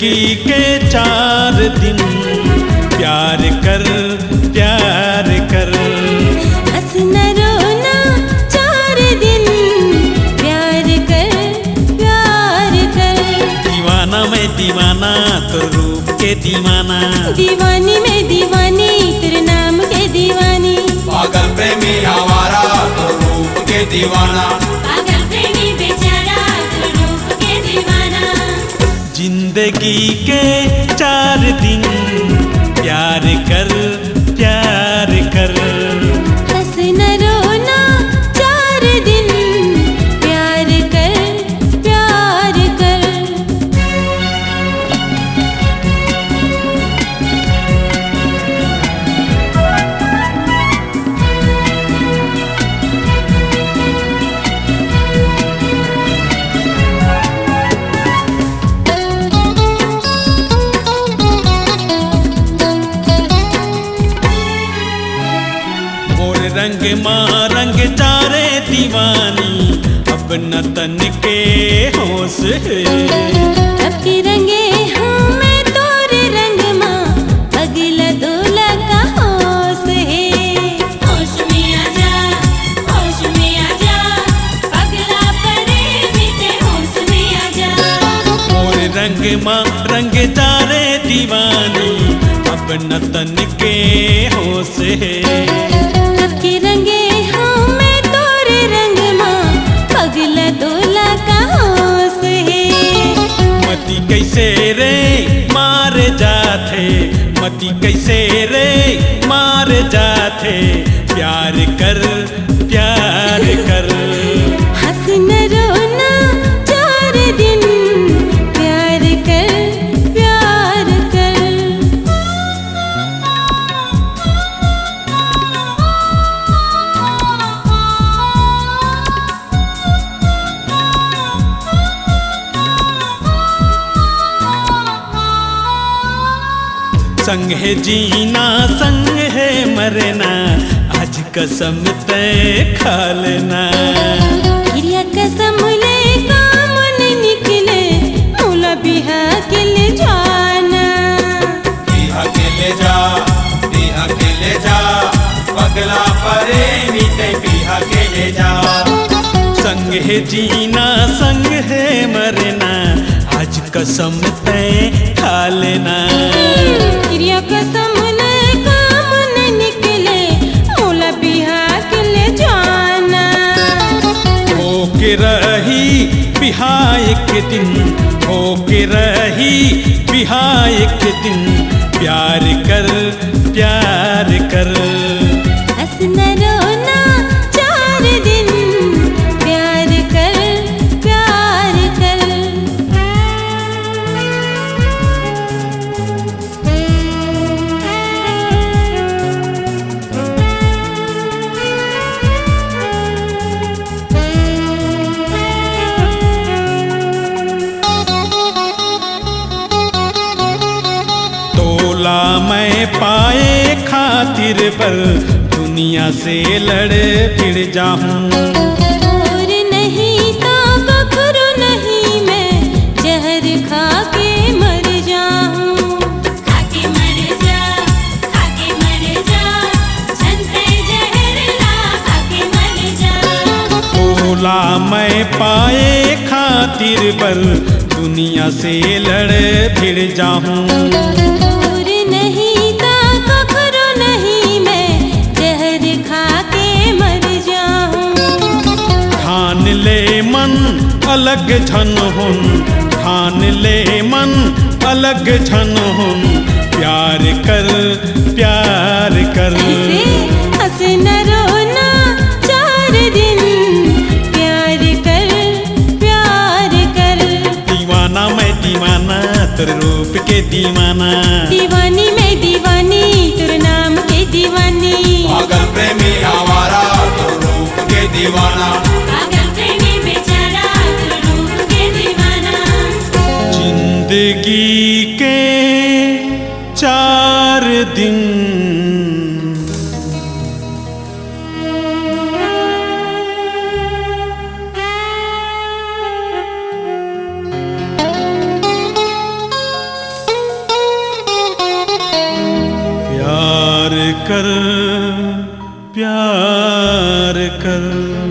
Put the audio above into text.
जिंदगी के 4 दिन प्यार कर प्यार कर। हंसना रोना 4 दिन प्यार कर प्यार कर। दीवाना मैं दीवाना तो रूप के दीवाना, दीवानी में दीवानी तेरे नाम के दीवानी। पागल प्रेमी आवारा तो रूप के दीवाना, पागल प्रेमी बेचारा तो रूप के दीवाना। जिंदगी के 4 दिन प्यार कर प्यार कर। हंसना रोना 4 दिन प्यार कर प्यार कर। रंग माँ रंग चारे दीवानी अब न तन के होश है। अब के रंगे हूँ मैं तोरे रंग माँ, अगला दूल्हा का होश है। होश में आजा होश में आजा, पगला परे बीते होश में आजा। और रंग माँ रंग चारे दीवानी अब न तन के होश है। के रंगे हूँ मैं तोरे रंग माँ, पगला दूल्हा का होश है। मती कैसे रे मार जाते, मती कैसे रे मार जाते, प्यार कर प्यार कर। हंसना रोना 4 दिन प्यार कर प्यार कर। संग है जीना संग है मरना, आज कसम तय खा लेना। हिरिया कसम ले काम नहीं निकले, मौला बिहा के ले जाना। बिहा के ले जा बिहा के ले जा, पगला परे बीते बिहा के ले जा। संग है जीना संग है मरना, आज कसम तय खा लेना। हिरिया कसम ले काम नहीं निकले, मौला बिहा के ले जाना। हो के रही बिहा एक दिन, हो के रही बिहा एक दिन, प्यार कर प्यार कर। हंसना रोना 4 दिन प्यार कर प्यार कर। तोला मैं पाए खातिर पर दुनिया से लड़ फिर जाऊं। और नहीं तो कखरू नहीं मैं जहर खा के मर जाऊं। खा के मर जा खा के मर जा, जनते जहर ला खा के मर जा। तोला मैं पाए खातिर पर दुनिया से लड़ फिर जाऊं। और नहीं तो कखरू नहीं मैं जहर खा के मर जाऊं। ठान ले मन अलग झन हुन, ठान ले मन अलग झन हुन, प्यार कर प्यार कर। हंसना रोना 4 दिन प्यार कर प्यार कर। दीवाना मैं दीवाना तेरे रूप के दीवाना, दीवानी में दीवानी तेरे नाम के दीवानी। पागल प्रेमी आवारा तो रूप के दीवाना, पागल प्रेमी बेचारा तो रूप के दीवाना। जिंदगी के 4 दिन कर, प्यार कर।